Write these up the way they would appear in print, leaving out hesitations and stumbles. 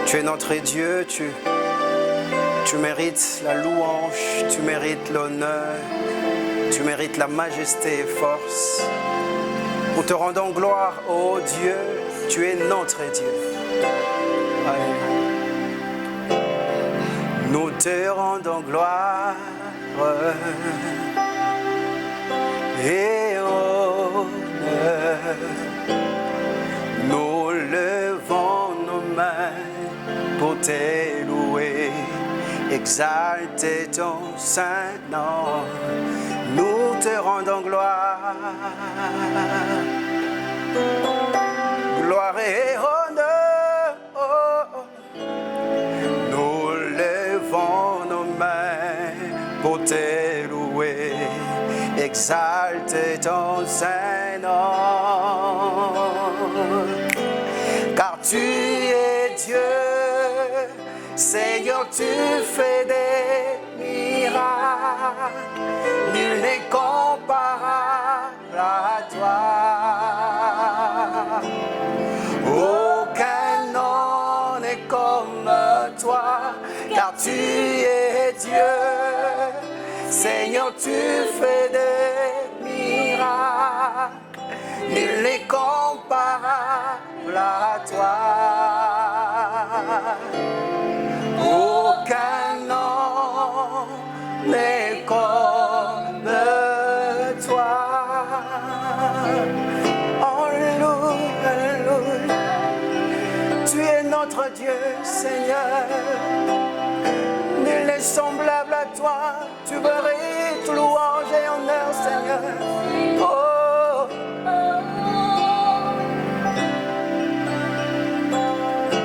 Tu es notre Dieu, tu mérites la louange, tu mérites l'honneur, tu mérites la majesté et force. Nous te rendons gloire, ô Dieu, tu es notre Dieu. Alléluia. Nous te rendons gloire et honneur. Nous levons nos mains pour te louer, exalter ton saint nom. Nous te rendons gloire, gloire et honneur. Nous levons nos mains pour te louer, exalter ton saint nom. Car tu es Dieu, Seigneur, tu fais des miracles, nul n'est comparable à toi. Aucun nom n'est comme toi, car tu es Dieu, Seigneur, tu fais des miracles, nul n'est comparable à toi. Aucun nom n'est comme toi. Alléluia, alléluia. Tu es notre Dieu, Seigneur. Nul n'est semblable à toi. Tu mérites louange et honneur, Seigneur. Oh.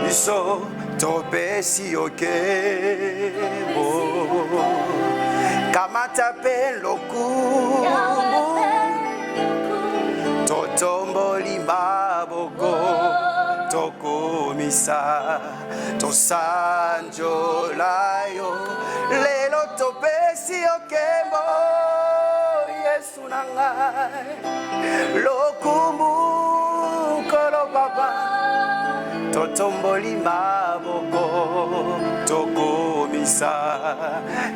Iso topesi okebo kamatape lokumu totomboli maboko tokumisa tosanjolayo lelo topesi okebo Yesu nangai lokumu kolo baba totomboli maboko tokumisa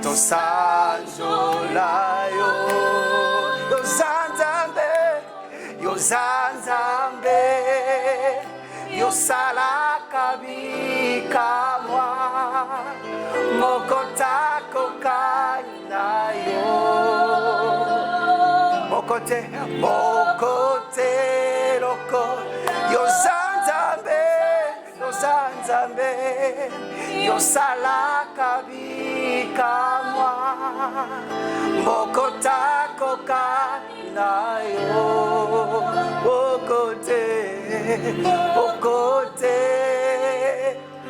tosanjolayo yozanzambe yozanzambe yosalakabikamwa mokotakokanayo mokote mokote loko yozanzambe yozanzambe yosalakabikamwa mokotakokanayo mokote mokote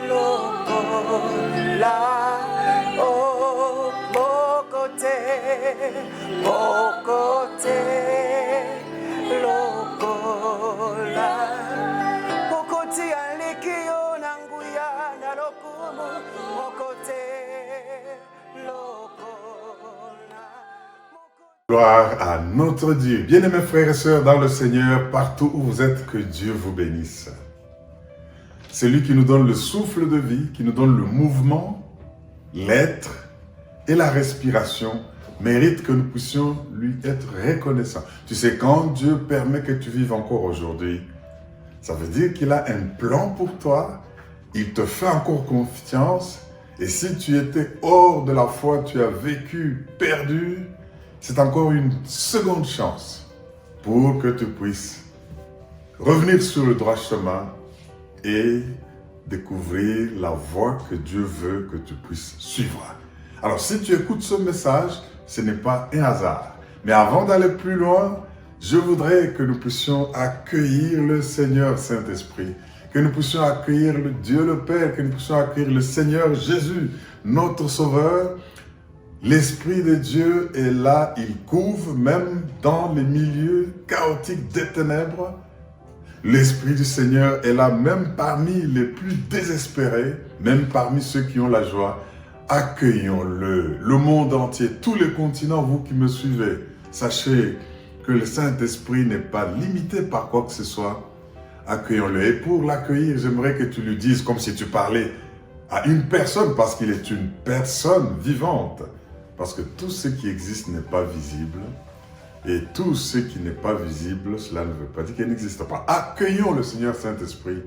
lokola oh mokote mokote lokola mokote alikio nanguya na lokumu mokote lokola. Gloire à notre Dieu. Bien-aimés frères et sœurs dans le Seigneur, partout où vous êtes, que Dieu vous bénisse. C'est lui qui nous donne le souffle de vie, qui nous donne le mouvement, l'être et la respiration, mérite que nous puissions lui être reconnaissants. Tu sais, quand Dieu permet que tu vives encore aujourd'hui, ça veut dire qu'il a un plan pour toi, il te fait encore confiance, et si tu étais hors de la foi, tu as vécu perdu, c'est encore une seconde chance pour que tu puisses revenir sur le droit chemin et découvrir la voie que Dieu veut que tu puisses suivre. Alors, si tu écoutes ce message, ce n'est pas un hasard. Mais avant d'aller plus loin, je voudrais que nous puissions accueillir le Seigneur Saint-Esprit, que nous puissions accueillir le Dieu le Père, que nous puissions accueillir le Seigneur Jésus, notre Sauveur. L'Esprit de Dieu est là, il couvre même dans les milieux chaotiques des ténèbres. L'Esprit du Seigneur est là même parmi les plus désespérés, même parmi ceux qui ont la joie. Accueillons-le, le monde entier, tous les continents, vous qui me suivez. Sachez que le Saint-Esprit n'est pas limité par quoi que ce soit. Accueillons-le. Et pour l'accueillir, j'aimerais que tu lui dises, comme si tu parlais à une personne parce qu'il est une personne vivante. Parce que tout ce qui existe n'est pas visible. Et tout ce qui n'est pas visible, cela ne veut pas dire qu'il n'existe pas. Accueillons le Seigneur Saint-Esprit.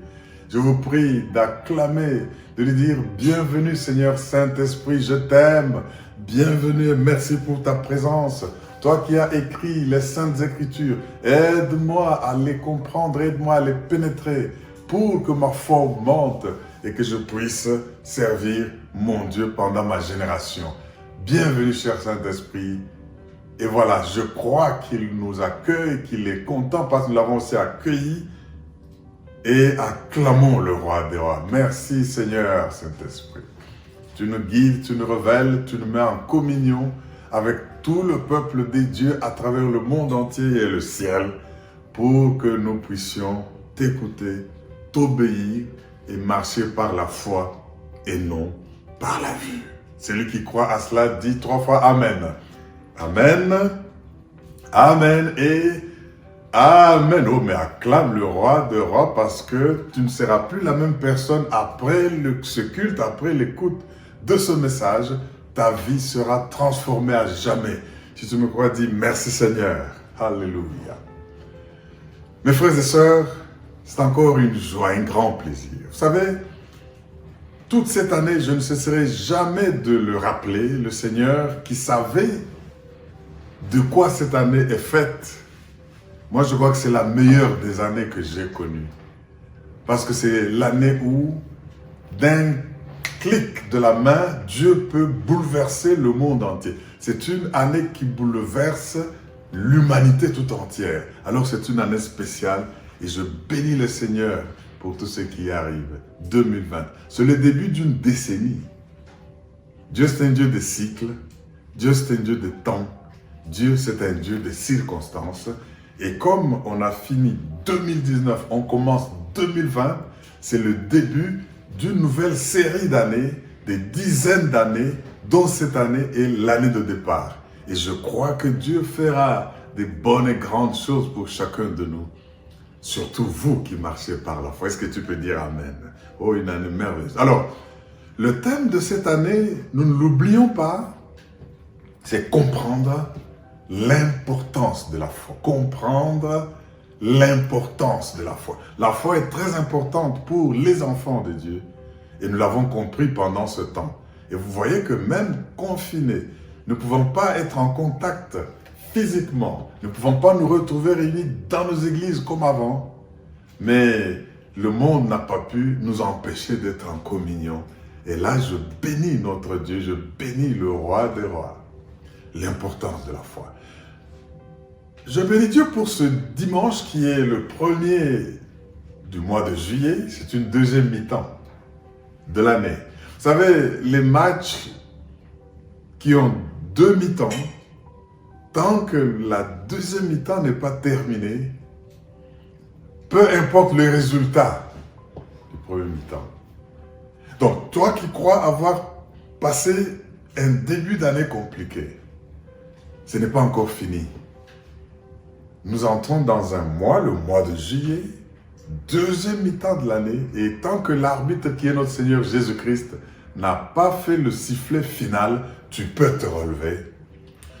Je vous prie d'acclamer, de lui dire « Bienvenue Seigneur Saint-Esprit, je t'aime. Bienvenue et merci pour ta présence. Toi qui as écrit les Saintes Écritures, aide-moi à les comprendre, aide-moi à les pénétrer pour que ma foi augmente et que je puisse servir mon Dieu pendant ma génération. Bienvenue cher Saint-Esprit. Et voilà, je crois qu'il nous accueille, qu'il est content parce que nous l'avons aussi accueilli. Et acclamons le roi des rois. Merci Seigneur Saint-Esprit. Tu nous guides, tu nous révèles, tu nous mets en communion avec tout le peuple des dieux à travers le monde entier et le ciel pour que nous puissions t'écouter, t'obéir et marcher par la foi et non par la vue. Celui qui croit à cela dit 3 fois Amen. Amen, Amen et Amen. Oh, mais acclame le roi de rois parce que tu ne seras plus la même personne après ce culte, après l'écoute de ce message. Ta vie sera transformée à jamais. Si tu me crois, dis merci Seigneur. Alléluia. Mes frères et sœurs, c'est encore une joie, un grand plaisir. Vous savez, toute cette année, je ne cesserai jamais de le rappeler, le Seigneur qui savait de quoi cette année est faite. Moi, je crois que c'est la meilleure des années que j'ai connues. Parce que c'est l'année où, d'un clic de la main, Dieu peut bouleverser le monde entier. C'est une année qui bouleverse l'humanité tout entière. Alors c'est une année spéciale et je bénis le Seigneur pour tout ce qui arrive. 2020, c'est le début d'une décennie. Dieu c'est un Dieu de cycles, Dieu c'est un Dieu de temps, Dieu c'est un Dieu de circonstances. Et comme on a fini 2019, on commence 2020, c'est le début d'une nouvelle série d'années, des dizaines d'années, dont cette année est l'année de départ. Et je crois que Dieu fera des bonnes et grandes choses pour chacun de nous. Surtout vous qui marchez par la foi. Est-ce que tu peux dire Amen? Oh, une année merveilleuse. Alors, le thème de cette année, nous ne l'oublions pas, c'est comprendre l'importance de la foi. Comprendre l'importance de la foi. La foi est très importante pour les enfants de Dieu. Et nous l'avons compris pendant ce temps. Et vous voyez que même confinés, nous ne pouvons pas être en contact physiquement. Nous ne pouvons pas nous retrouver réunis dans nos églises comme avant. Mais le monde n'a pas pu nous empêcher d'être en communion. Et là, je bénis notre Dieu, je bénis le roi des rois. L'importance de la foi. Je bénis Dieu pour ce dimanche qui est le premier du mois de juillet. C'est une deuxième mi-temps de l'année. Vous savez, les matchs qui ont 2 mi-temps, tant que la deuxième mi-temps n'est pas terminée, peu importe le résultat du premier mi-temps. Donc, toi qui crois avoir passé un début d'année compliqué, ce n'est pas encore fini. Nous entrons dans un mois, le mois de juillet, deuxième mi-temps de l'année, et tant que l'arbitre qui est notre Seigneur Jésus-Christ n'a pas fait le sifflet final, tu peux te relever,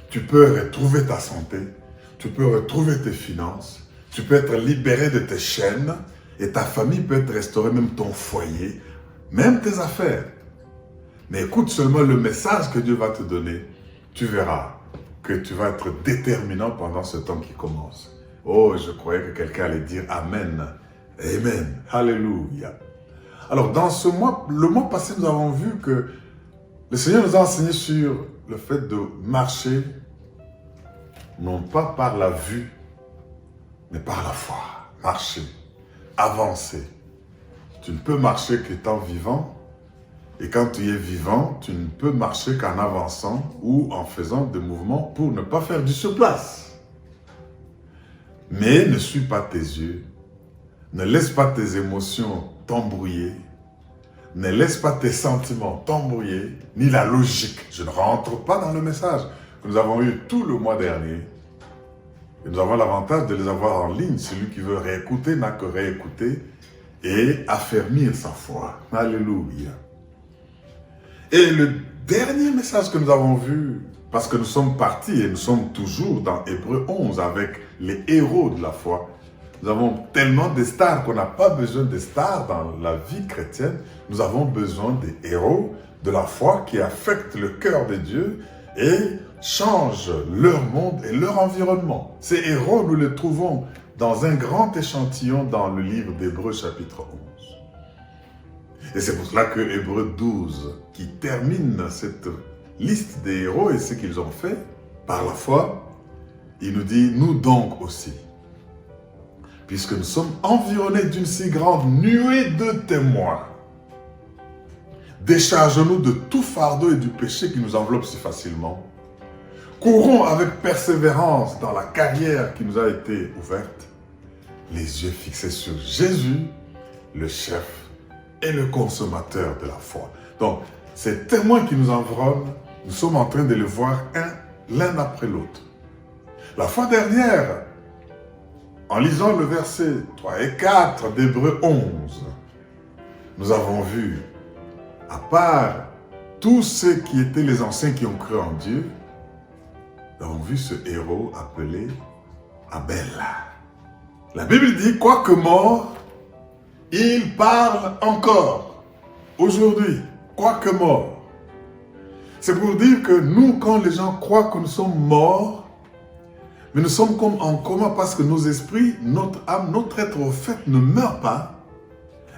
tu peux retrouver ta santé, tu peux retrouver tes finances, tu peux être libéré de tes chaînes, et ta famille peut être restaurée, même ton foyer, même tes affaires. Mais écoute seulement le message que Dieu va te donner, tu verras que tu vas être déterminant pendant ce temps qui commence. Oh, je croyais que quelqu'un allait dire Amen. Amen. Alléluia. Alors, dans ce mois, le mois passé, nous avons vu que le Seigneur nous a enseigné sur le fait de marcher, non pas par la vue, mais par la foi. Marcher, avancer. Tu ne peux marcher qu'étant vivant. Et quand tu es vivant, tu ne peux marcher qu'en avançant ou en faisant des mouvements pour ne pas faire du surplace. Mais ne suis pas tes yeux. Ne laisse pas tes émotions t'embrouiller. Ne laisse pas tes sentiments t'embrouiller, ni la logique. Je ne rentre pas dans le message que nous avons eu tout le mois dernier. Et nous avons l'avantage de les avoir en ligne. Celui qui veut réécouter n'a que réécouter et affermir sa foi. Alléluia. Et le dernier message que nous avons vu, parce que nous sommes partis et nous sommes toujours dans Hébreux 11 avec les héros de la foi. Nous avons tellement de stars qu'on n'a pas besoin de stars dans la vie chrétienne. Nous avons besoin des héros de la foi qui affectent le cœur de Dieu et changent leur monde et leur environnement. Ces héros, nous les trouvons dans un grand échantillon dans le livre d'Hébreux chapitre 11. Et c'est pour cela que Hébreux 12, qui termine cette liste des héros et ce qu'ils ont fait par la foi, il nous dit, nous donc aussi, puisque nous sommes environnés d'une si grande nuée de témoins, déchargeons-nous de tout fardeau et du péché qui nous enveloppe si facilement. Courons avec persévérance dans la carrière qui nous a été ouverte, les yeux fixés sur Jésus, le chef et le consommateur de la foi. Donc, ces témoins qui nous environnent, nous sommes en train de les voir l'un après l'autre. La fois dernière, en lisant le verset 3 et 4 d'Hébreux 11, nous avons vu, à part tous ceux qui étaient les anciens qui ont cru en Dieu, nous avons vu ce héros appelé Abel. La Bible dit, quoique mort, il parle encore. Aujourd'hui, quoique mort. C'est pour dire que nous, quand les gens croient que nous sommes morts, mais nous sommes comme en coma parce que nos esprits, notre âme, notre être au fait ne meurt pas.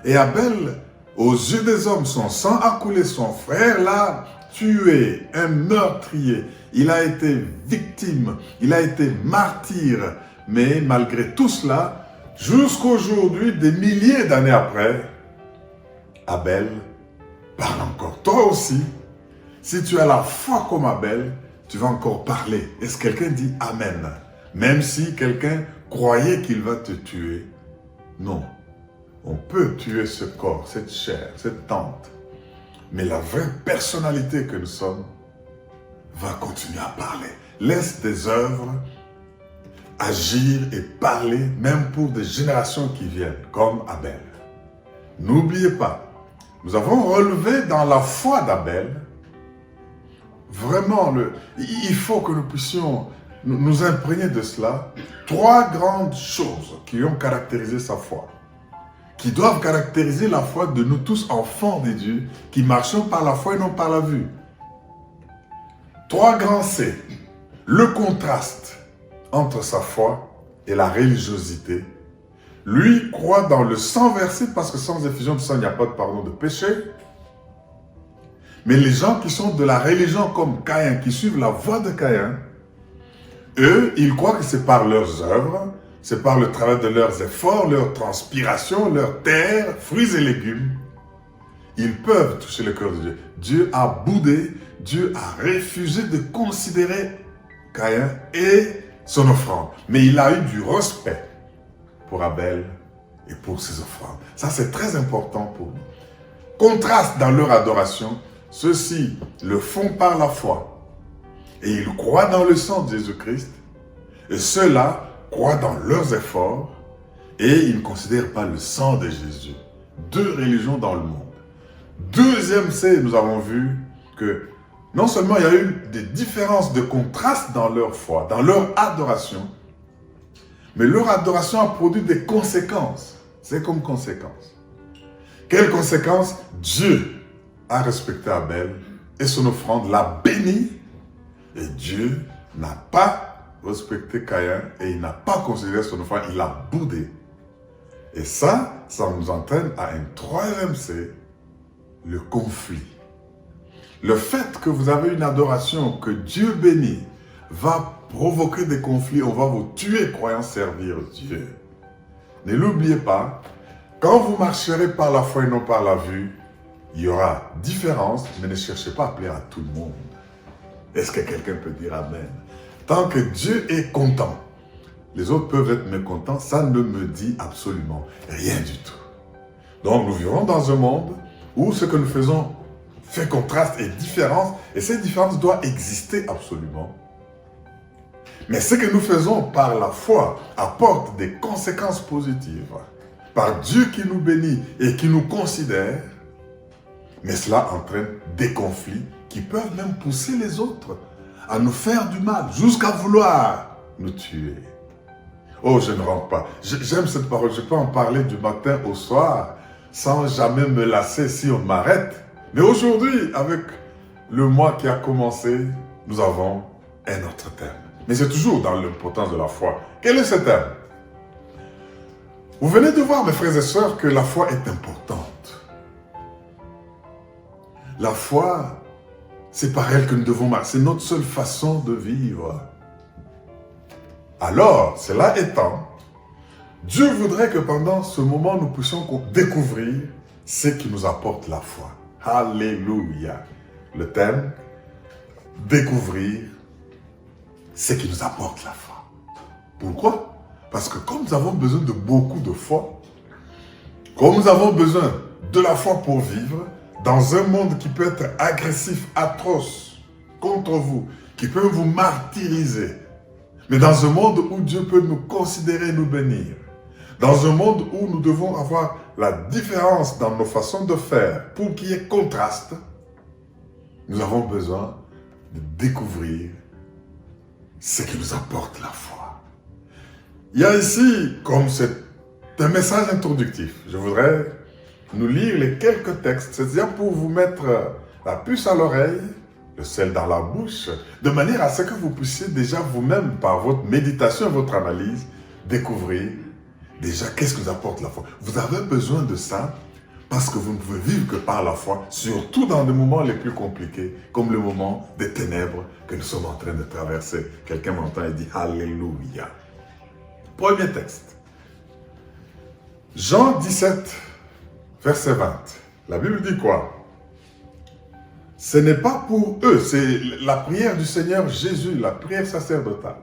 Et Abel, aux yeux des hommes, son sang a coulé, son frère l'a tué, un meurtrier. Il a été victime, il a été martyr. Mais malgré tout cela, jusqu'aujourd'hui, des milliers d'années après, Abel parle encore. Toi aussi, si tu as la foi comme Abel, tu vas encore parler. Est-ce que quelqu'un dit Amen? Même si quelqu'un croyait qu'il va te tuer. Non. On peut tuer ce corps, cette chair, cette tente. Mais la vraie personnalité que nous sommes va continuer à parler. Laisse tes œuvres agir et parler, même pour des générations qui viennent, comme Abel. N'oubliez pas, nous avons relevé dans la foi d'Abel. Vraiment, il faut que nous puissions nous imprégner de cela. 3 grandes choses qui ont caractérisé sa foi, qui doivent caractériser la foi de nous tous enfants de Dieu, qui marchons par la foi et non par la vue. 3 grands C. Le contraste entre sa foi et la religiosité. Lui croit dans le sang versé parce que sans effusion de sang, il n'y a pas de pardon de péché. Mais les gens qui sont de la religion comme Caïn, qui suivent la voie de Caïn, eux, ils croient que c'est par leurs œuvres, c'est par le travail de leurs efforts, leur transpiration, leur terre, fruits et légumes. Ils peuvent toucher le cœur de Dieu. Dieu a boudé, Dieu a refusé de considérer Caïn et son offrande. Mais il a eu du respect pour Abel et pour ses offrandes. Ça, c'est très important pour nous. Contraste dans leur adoration. Ceux-ci le font par la foi et ils croient dans le sang de Jésus-Christ. Et ceux-là croient dans leurs efforts et ils ne considèrent pas le sang de Jésus. 2 religions dans le monde. Deuxième C, nous avons vu que non seulement il y a eu des différences de contraste dans leur foi, dans leur adoration, mais leur adoration a produit des conséquences. C'est comme conséquence. Quelles conséquences? Dieu a respecté Abel et son offrande l'a béni. Et Dieu n'a pas respecté Caïn et il n'a pas considéré son offrande, il l'a boudé. Et ça nous entraîne à un 3e C, le conflit. Le fait que vous avez une adoration que Dieu bénit va provoquer des conflits. On va vous tuer croyant servir Dieu. Ne l'oubliez pas, quand vous marcherez par la foi et non par la vue, il y aura différence, mais ne cherchez pas à plaire à tout le monde. Est-ce que quelqu'un peut dire Amen? Tant que Dieu est content, les autres peuvent être mécontents, ça ne me dit absolument rien du tout. Donc nous vivons dans un monde où ce que nous faisons fait contraste et différence, et cette différence doit exister absolument. Mais ce que nous faisons par la foi apporte des conséquences positives. Par Dieu qui nous bénit et qui nous considère, Mais cela entraîne des conflits qui peuvent même pousser les autres à nous faire du mal, jusqu'à vouloir nous tuer. Oh, je ne rentre pas. J'aime cette parole. Je peux en parler du matin au soir sans jamais me lasser si on m'arrête. Mais aujourd'hui, avec le mois qui a commencé, nous avons un autre thème. Mais c'est toujours dans l'importance de la foi. Quel est ce thème? Vous venez de voir, mes frères et sœurs, que la foi est importante. La foi, c'est par elle que nous devons marcher. C'est notre seule façon de vivre. Alors, cela étant, Dieu voudrait que pendant ce moment, nous puissions découvrir ce qui nous apporte la foi. Alléluia. Le thème, découvrir ce qui nous apporte la foi. Pourquoi? Parce que comme nous avons besoin de beaucoup de foi, comme nous avons besoin de la foi pour vivre, dans un monde qui peut être agressif, atroce, contre vous, qui peut vous martyriser, mais dans un monde où Dieu peut nous considérer, nous bénir, dans un monde où nous devons avoir la différence dans nos façons de faire pour qu'il y ait contraste, nous avons besoin de découvrir ce qui nous apporte la foi. Il y a ici, comme c'est un message introductif, je voudrais nous lire les quelques textes, c'est-à-dire pour vous mettre la puce à l'oreille, le sel dans la bouche, de manière à ce que vous puissiez déjà vous-même, par votre méditation et votre analyse, découvrir déjà qu'est-ce que vous apporte la foi. Vous avez besoin de ça parce que vous ne pouvez vivre que par la foi, surtout dans des moments les plus compliqués, comme le moment des ténèbres que nous sommes en train de traverser. Quelqu'un m'entend et dit « Alléluia ». Premier texte. Jean 17, verset 20. La Bible dit quoi? Ce n'est pas pour eux, c'est la prière du Seigneur Jésus, la prière sacerdotale.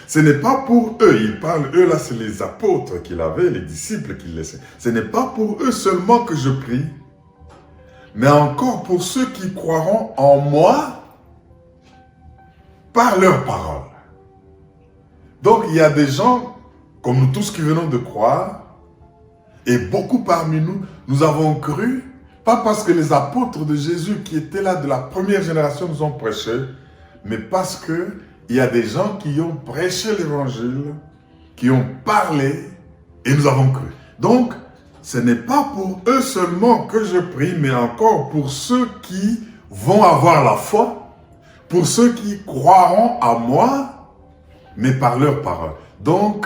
Ce n'est pas pour eux, il parle, eux là c'est les apôtres qu'il avait, les disciples qu'il laissait. Ce n'est pas pour eux seulement que je prie, mais encore pour ceux qui croiront en moi par leur parole. Donc il y a des gens, comme nous tous qui venons de croire, et beaucoup parmi nous, nous avons cru, pas parce que les apôtres de Jésus qui étaient là de la première génération nous ont prêché, mais parce que il y a des gens qui ont prêché l'évangile, qui ont parlé, et nous avons cru. Donc, ce n'est pas pour eux seulement que je prie, mais encore pour ceux qui vont avoir la foi, pour ceux qui croiront à moi, mais par leur parole. Donc,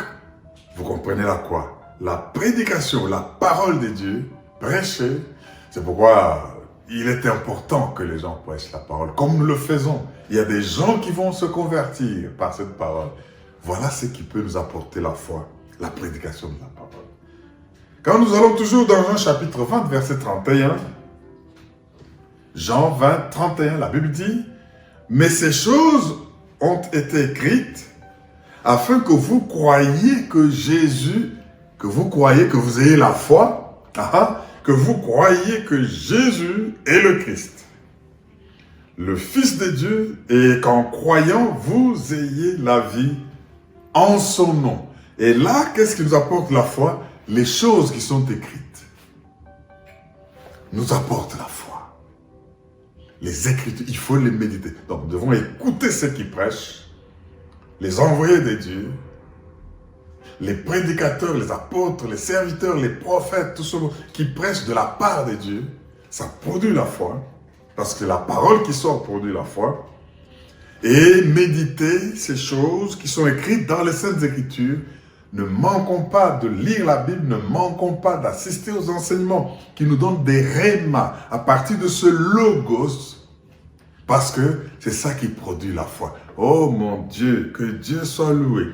vous comprenez là quoi? La prédication, la parole de Dieu, prêcher, c'est pourquoi il est important que les gens prêchent la parole, comme nous le faisons. Il y a des gens qui vont se convertir par cette parole. Voilà ce qui peut nous apporter la foi, la prédication de la parole. Quand nous allons toujours dans Jean chapitre 20, verset 31, Jean 20, 31, la Bible dit « Mais ces choses ont été écrites afin que vous croyiez que Jésus, que vous croyiez que vous ayez la foi, que vous croyiez que Jésus est le Christ, le Fils de Dieu, et qu'en croyant, vous ayez la vie en son nom. » Et là, qu'est-ce qui nous apporte la foi? Les choses qui sont écrites nous apportent la foi. Les Écritures, il faut les méditer. Donc, nous devons écouter ceux qui prêchent, les envoyés de Dieu, les prédicateurs, les apôtres, les serviteurs, les prophètes, tous ceux qui prêchent de la part de Dieu. Ça produit la foi, parce que la parole qui sort produit la foi. Et méditer ces choses qui sont écrites dans les Saintes Écritures. Ne manquons pas de lire la Bible, ne manquons pas d'assister aux enseignements qui nous donnent des rémas à partir de ce logos, parce que c'est ça qui produit la foi. Oh mon Dieu, que Dieu soit loué.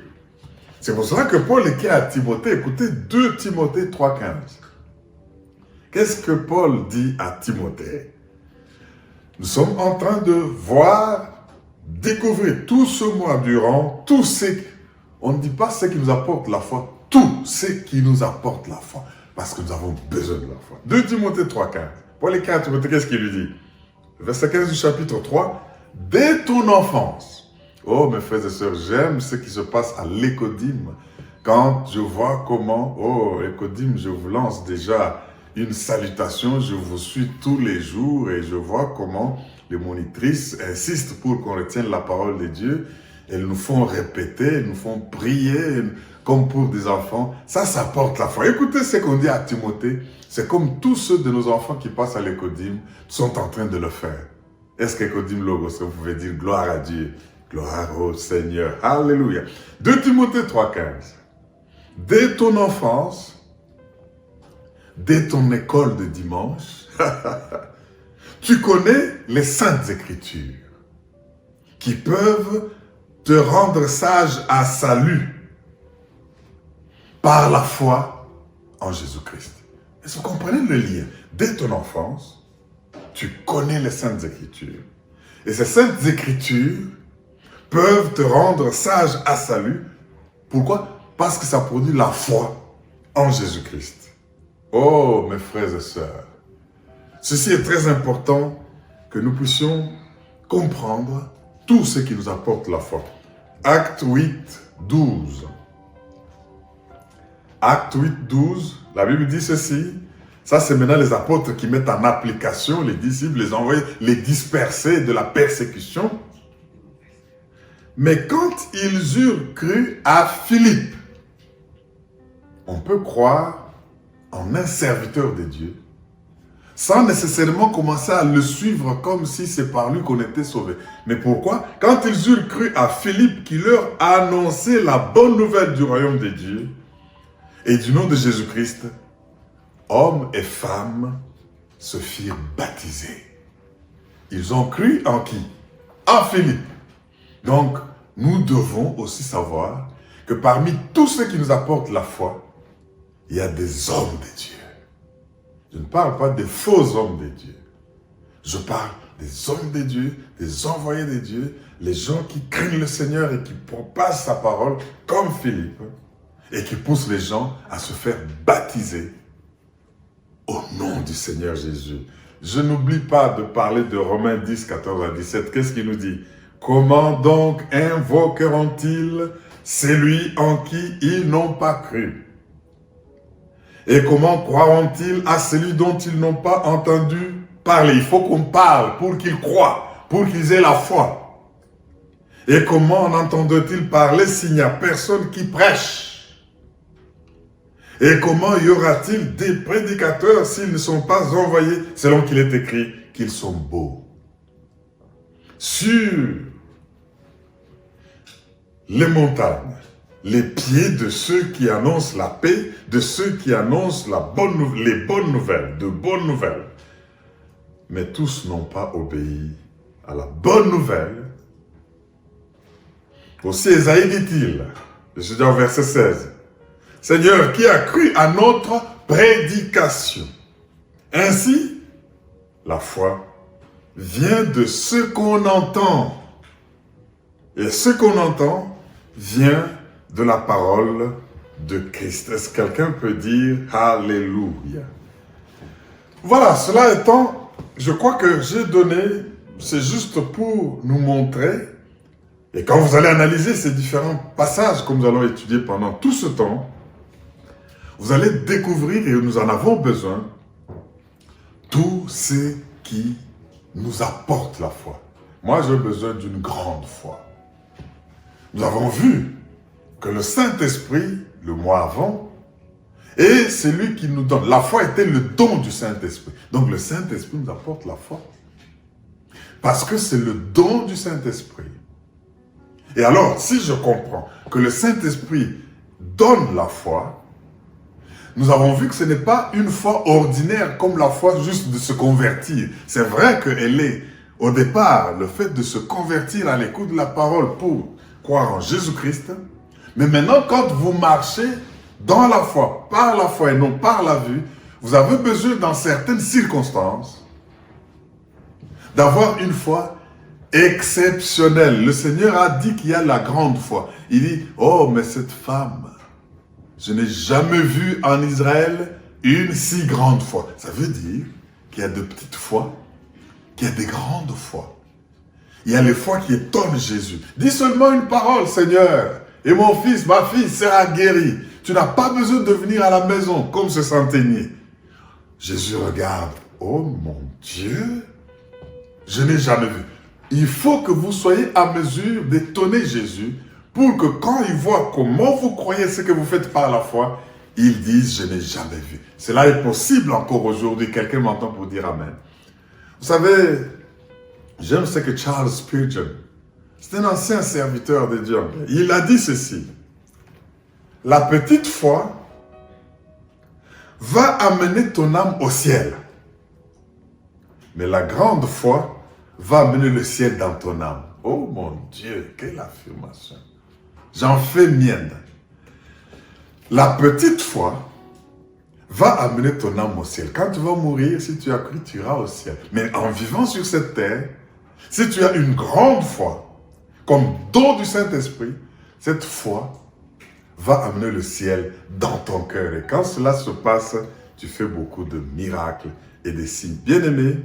C'est pour cela que Paul écrit à Timothée, écoutez 2 Timothée 3,15. Qu'est-ce que Paul dit à Timothée? Nous sommes en train de voir, découvrir tout ce mois durant, tous ces... On ne dit pas ce qui nous apporte la foi, tout ce qui nous apporte la foi. Parce que nous avons besoin de la foi. 2 Timothée 3,15. Paul écrit à Timothée, qu'est-ce qu'il lui dit? Verset 15 du chapitre 3. Dès ton enfance. Oh mes frères et sœurs, j'aime ce qui se passe à l'Écodyme. Quand je vois comment, oh Écodyme, je vous lance déjà une salutation. Je vous suis tous les jours et je vois comment les monitrices insistent pour qu'on retienne la parole de Dieu. Elles nous font répéter, elles nous font prier comme pour des enfants. Ça porte la foi. Écoutez ce qu'on dit à Timothée. C'est comme tous ceux de nos enfants qui passent à l'Ecodim sont en train de le faire. Est-ce qu'Ecodim Logos, vous pouvez dire gloire à Dieu, gloire au Seigneur. Alléluia. 2 Timothée 3,15. Dès ton enfance, dès ton école de dimanche, tu connais les saintes écritures qui peuvent te rendre sage à salut par la foi en Jésus-Christ. Est-ce que vous comprenez le lien? Dès ton enfance, tu connais les saintes écritures. Et ces saintes écritures peuvent te rendre sage à salut. Pourquoi? Parce que ça produit la foi en Jésus-Christ. Oh, mes frères et sœurs, ceci est très important que nous puissions comprendre tout ce qui nous apporte la foi. Acte 8, 12. Acte 8, 12, la Bible dit ceci. Ça, c'est maintenant les apôtres qui mettent en application les disciples, les envoyer, les disperser de la persécution. Mais quand ils eurent cru à Philippe, on peut croire en un serviteur de Dieu, sans nécessairement commencer à le suivre comme si c'est par lui qu'on était sauvé. Mais pourquoi? Quand ils eurent cru à Philippe qui leur a annoncé la bonne nouvelle du royaume de Dieu et du nom de Jésus-Christ, hommes et femmes se firent baptiser. Ils ont cru en qui? En Philippe. Donc, nous devons aussi savoir que parmi tous ceux qui nous apportent la foi, il y a des hommes de Dieu. Je ne parle pas des faux hommes de Dieu. Je parle des hommes de Dieu, des envoyés de Dieu, les gens qui craignent le Seigneur et qui propagent sa parole comme Philippe et qui poussent les gens à se faire baptiser au nom du Seigneur Jésus. Je n'oublie pas de parler de Romains 10, 14 à 17. Qu'est-ce qu'il nous dit? Comment donc invoqueront-ils celui en qui ils n'ont pas cru? Et comment croiront-ils à celui dont ils n'ont pas entendu parler? Il faut qu'on parle pour qu'ils croient, pour qu'ils aient la foi. Et comment en entendent-ils parler s'il n'y a personne qui prêche? Et comment y aura-t-il des prédicateurs s'ils ne sont pas envoyés, selon qu'il est écrit qu'ils sont beaux? Sur les montagnes, les pieds de ceux qui annoncent la paix, de ceux qui annoncent les bonnes nouvelles, de bonnes nouvelles. Mais tous n'ont pas obéi à la bonne nouvelle. Aussi Ésaïe dit-il, je dis en verset 16, « Seigneur, qui a cru à notre prédication? Ainsi, la foi vient de ce qu'on entend. Et ce qu'on entend vient de la parole de Christ. » Est-ce que quelqu'un peut dire Alléluia? Voilà, cela étant, je crois que j'ai donné, c'est juste pour nous montrer, et quand vous allez analyser ces différents passages que nous allons étudier pendant tout ce temps, vous allez découvrir, et nous en avons besoin, tout ce qui nous apporte la foi. Moi, j'ai besoin d'une grande foi. Nous avons vu que le Saint-Esprit, le mois avant, est celui qui nous donne. La foi était le don du Saint-Esprit. Donc le Saint-Esprit nous apporte la foi. Parce que c'est le don du Saint-Esprit. Et alors, si je comprends que le Saint-Esprit donne la foi, nous avons vu que ce n'est pas une foi ordinaire comme la foi juste de se convertir. C'est vrai qu'elle est, au départ, le fait de se convertir à l'écoute de la parole pour croire en Jésus-Christ. Mais maintenant, quand vous marchez dans la foi, par la foi et non par la vue, vous avez besoin, dans certaines circonstances, d'avoir une foi exceptionnelle. Le Seigneur a dit qu'il y a la grande foi. Il dit, oh, mais cette femme, je n'ai jamais vu en Israël une si grande foi. Ça veut dire qu'il y a de petites foi, qu'il y a des grandes foi. Il y a les foi qui étonnent Jésus. Dis seulement une parole, Seigneur, et mon fils, ma fille sera guérie. Tu n'as pas besoin de venir à la maison comme ce centenier. Jésus regarde. Oh mon Dieu, je n'ai jamais vu. Il faut que vous soyez à mesure d'étonner Jésus pour que quand il voit comment vous croyez ce que vous faites par la foi, il dise, je n'ai jamais vu. Cela est possible encore aujourd'hui. Quelqu'un m'entend pour dire Amen. Vous savez, j'aime ce que Charles Spurgeon, c'est un ancien serviteur de Dieu anglais. Il a dit ceci. La petite foi va amener ton âme au ciel. Mais la grande foi va amener le ciel dans ton âme. Oh mon Dieu, quelle affirmation. J'en fais mienne. La petite foi va amener ton âme au ciel. Quand tu vas mourir, si tu as cru, tu iras au ciel. Mais en vivant sur cette terre, si tu as une grande foi, comme don du Saint-Esprit, cette foi va amener le ciel dans ton cœur. Et quand cela se passe, tu fais beaucoup de miracles et de signes. Bien-aimés,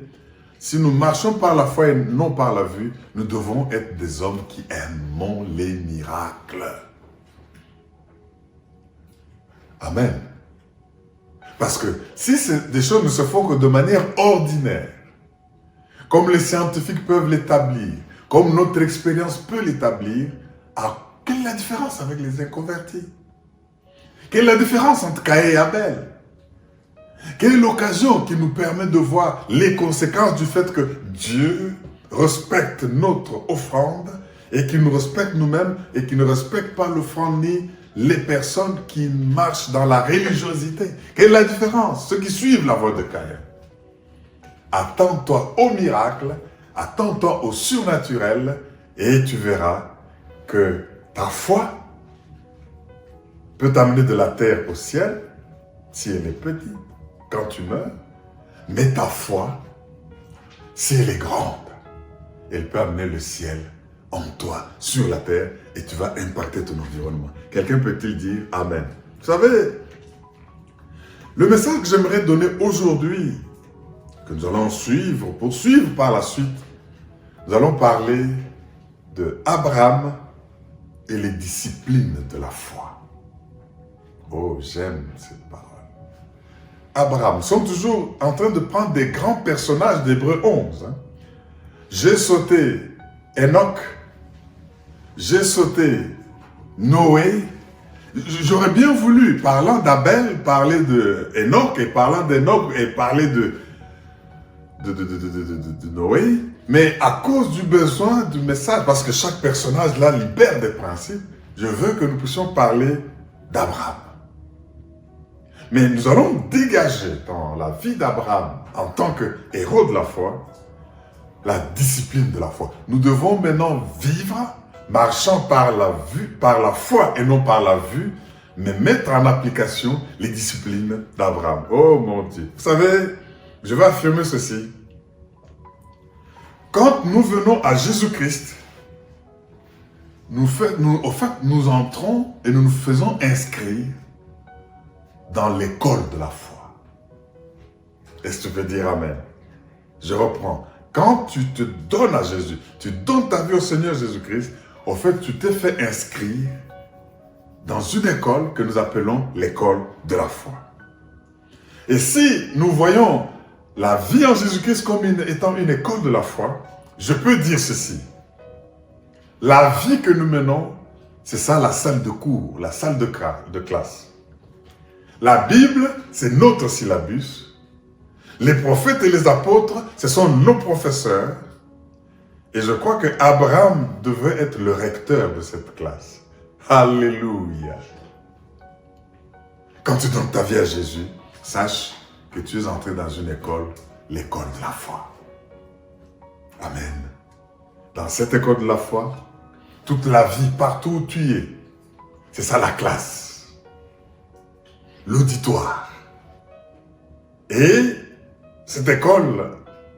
si nous marchons par la foi et non par la vue, nous devons être des hommes qui aimons les miracles. Amen. Parce que si des choses ne se font que de manière ordinaire, comme les scientifiques peuvent l'établir, comme notre expérience peut l'établir, quelle est la différence avec les inconvertis? Quelle est la différence entre Caïn et Abel? Quelle est l'occasion qui nous permet de voir les conséquences du fait que Dieu respecte notre offrande et qu'il nous respecte nous-mêmes et qu'il ne respecte pas l'offrande ni les personnes qui marchent dans la religiosité? Quelle est la différence? Ceux qui suivent la voie de Caïn. Attends-toi au miracle, attends-toi au surnaturel et tu verras que ta foi peut t'amener de la terre au ciel si elle est petite quand tu meurs, mais ta foi, si elle est grande, elle peut amener le ciel en toi, sur la terre, et tu vas impacter ton environnement. Quelqu'un peut-il dire Amen? Vous savez, le message que j'aimerais donner aujourd'hui, que nous allons poursuivre par la suite, nous allons parler de Abraham et les disciplines de la foi. Oh, j'aime cette parole. Abraham, nous sommes toujours en train de prendre des grands personnages d'Hébreux 11. J'ai sauté Enoch, j'ai sauté Noé. J'aurais bien voulu, parlant d'Abel, parler de Enoch, et parlant d'Enoch, et parler de Noé, mais à cause du besoin du message, parce que chaque personnage là libère des principes, je veux que nous puissions parler d'Abraham. Mais nous allons dégager dans la vie d'Abraham, en tant que héros de la foi, la discipline de la foi. Nous devons maintenant vivre, marchant par la vue, par la foi et non par la vue, mais mettre en application les disciplines d'Abraham. Oh mon Dieu! Vous savez, je vais affirmer ceci. Quand nous venons à Jésus-Christ, nous entrons et nous nous faisons inscrire dans l'école de la foi. Est-ce que tu peux dire Amen? Je reprends. Quand tu te donnes à Jésus, tu donnes ta vie au Seigneur Jésus-Christ, au fait, tu t'es fait inscrire dans une école que nous appelons l'école de la foi. Et si nous voyons la vie en Jésus-Christ comme étant une école de la foi, je peux dire ceci. La vie que nous menons, c'est ça la salle de cours, la salle de classe. La Bible, c'est notre syllabus. Les prophètes et les apôtres, ce sont nos professeurs. Et je crois que Abraham devait être le recteur de cette classe. Alléluia. Quand tu donnes ta vie à Jésus, sache que tu es entré dans une école, l'école de la foi. Amen. Dans cette école de la foi, toute la vie, partout où tu es, c'est ça la classe. L'auditoire. Et cette école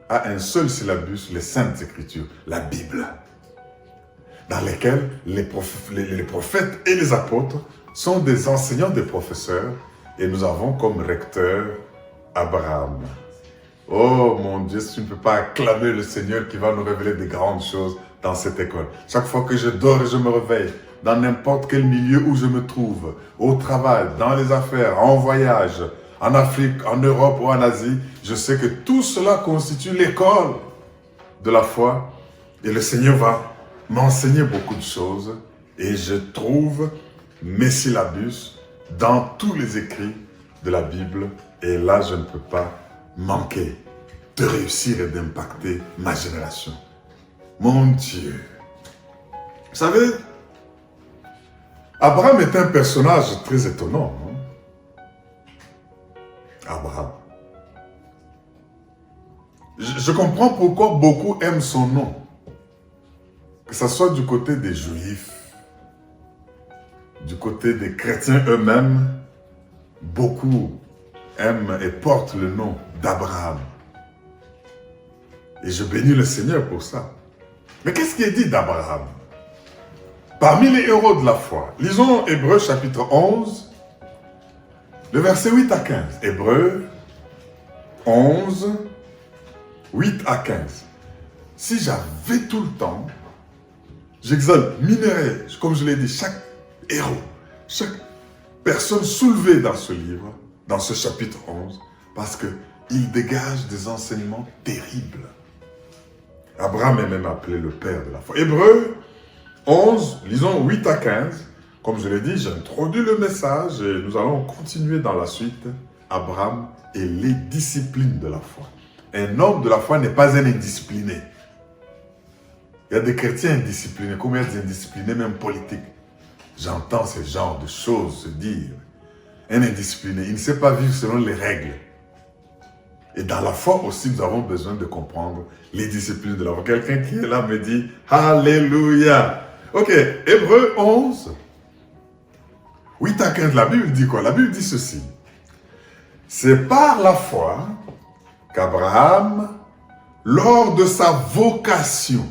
a un seul syllabus, les Saintes Écritures, la Bible, dans lesquelles les prophètes et les apôtres sont des enseignants, des professeurs, et nous avons comme recteur Abraham. Oh mon Dieu, si tu ne peux pas acclamer le Seigneur qui va nous révéler des grandes choses dans cette école. Chaque fois que je dors et je me réveille, dans n'importe quel milieu où je me trouve, au travail, dans les affaires, en voyage, en Afrique, en Europe ou en Asie. Je sais que tout cela constitue l'école de la foi. Et le Seigneur va m'enseigner beaucoup de choses. Et je trouve mes syllabus dans tous les écrits de la Bible. Et là, je ne peux pas manquer de réussir et d'impacter ma génération. Mon Dieu. Vous savez, Abraham est un personnage très étonnant. Hein? Abraham. Je comprends pourquoi beaucoup aiment son nom. Que ce soit du côté des Juifs, du côté des chrétiens eux-mêmes, beaucoup aiment et portent le nom d'Abraham. Et je bénis le Seigneur pour ça. Mais qu'est-ce qui est dit d'Abraham? Parmi les héros de la foi, lisons Hébreux chapitre 11, le verset 8 à 15. Hébreux 11, 8 à 15. Si j'avais tout le temps, j'examinerais, comme je l'ai dit, chaque héros, chaque personne soulevée dans ce livre, dans ce chapitre 11, parce qu'il dégage des enseignements terribles. Abraham est même appelé le père de la foi. Hébreux 11, lisons 8 à 15. Comme je l'ai dit, j'introduis le message et nous allons continuer dans la suite. Abraham et les disciplines de la foi. Un homme de la foi n'est pas un indiscipliné. Il y a des chrétiens indisciplinés, comme il y a des indisciplinés même politiques. J'entends ce genre de choses se dire. Un indiscipliné, il ne sait pas vivre selon les règles. Et dans la foi aussi, nous avons besoin de comprendre les disciplines de la foi. Quelqu'un qui est là me dit « Alléluia ». Ok, Hébreux 11, 8 à 15, la Bible dit quoi? La Bible dit ceci. C'est par la foi qu'Abraham, lors de sa vocation,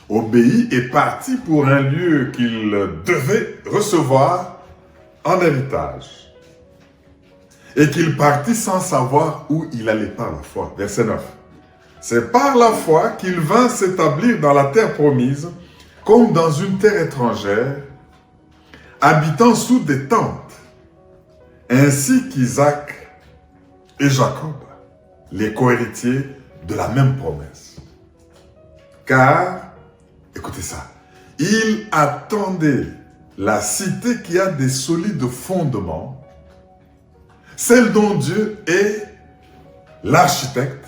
obéit et partit pour un lieu qu'il devait recevoir en héritage. Et qu'il partit sans savoir où il allait par la foi. Verset 9. C'est par la foi qu'il vint s'établir dans la terre promise, comme dans une terre étrangère, habitant sous des tentes, ainsi qu'Isaac et Jacob, les cohéritiers de la même promesse. Car, écoutez ça, il attendait la cité qui a des solides fondements, celle dont Dieu est l'architecte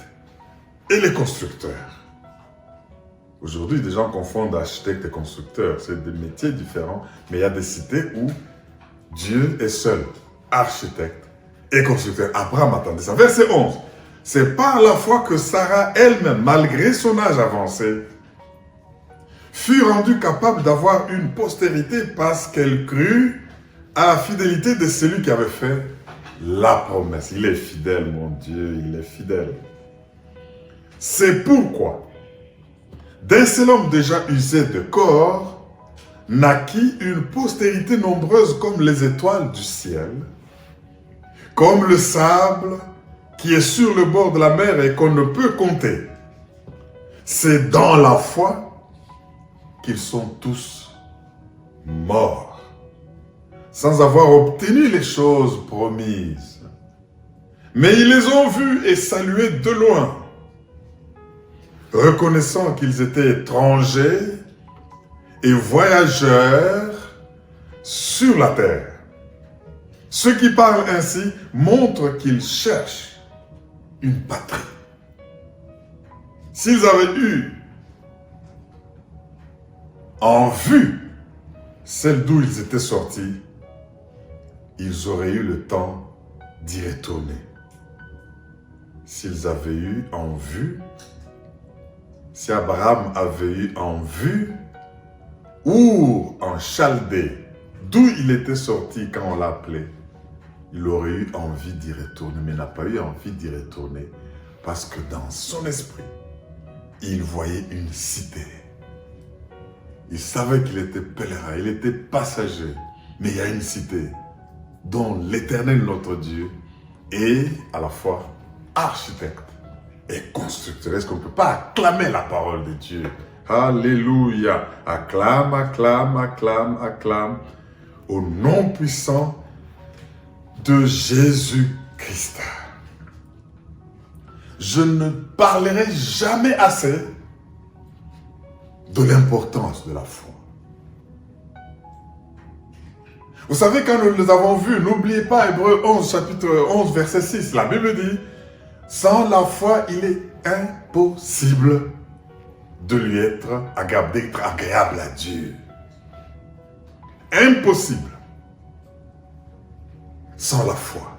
et le constructeur. Aujourd'hui, des gens confondent architecte et constructeur. C'est des métiers différents, mais il y a des cités où Dieu est seul, architecte et constructeur. Abraham attendait ça. Verset 11. C'est par la foi que Sarah elle-même, malgré son âge avancé, fut rendue capable d'avoir une postérité parce qu'elle crut à la fidélité de celui qui avait fait la promesse. Il est fidèle, mon Dieu, il est fidèle. C'est pourquoi, d'un seul homme déjà usé de corps, naquit une postérité nombreuse comme les étoiles du ciel, comme le sable qui est sur le bord de la mer et qu'on ne peut compter. C'est dans la foi qu'ils sont tous morts, sans avoir obtenu les choses promises. Mais ils les ont vus et salués de loin, reconnaissant qu'ils étaient étrangers et voyageurs sur la terre. Ceux qui parlent ainsi montrent qu'ils cherchent une patrie. S'ils avaient eu en vue celle d'où ils étaient sortis, ils auraient eu le temps d'y retourner. S'ils avaient eu en vue, si Abraham avait eu en vue, ou en Chaldée, d'où il était sorti quand on l'appelait, il aurait eu envie d'y retourner, mais n'a pas eu envie d'y retourner parce que dans son esprit, il voyait une cité. Il savait qu'il était pèlerin, il était passager, mais il y a une cité dont l'Éternel, notre Dieu, est à la fois architecte et constructeur. Est-ce qu'on ne peut pas acclamer la parole de Dieu? Alléluia! Acclame, acclame, acclame, acclame au nom puissant de Jésus-Christ. Je ne parlerai jamais assez de l'importance de la foi. Vous savez, quand nous les avons vus, n'oubliez pas Hébreux 11, chapitre 11, verset 6, la Bible dit, sans la foi, il est impossible de lui être agréable à Dieu. Impossible. Sans la foi.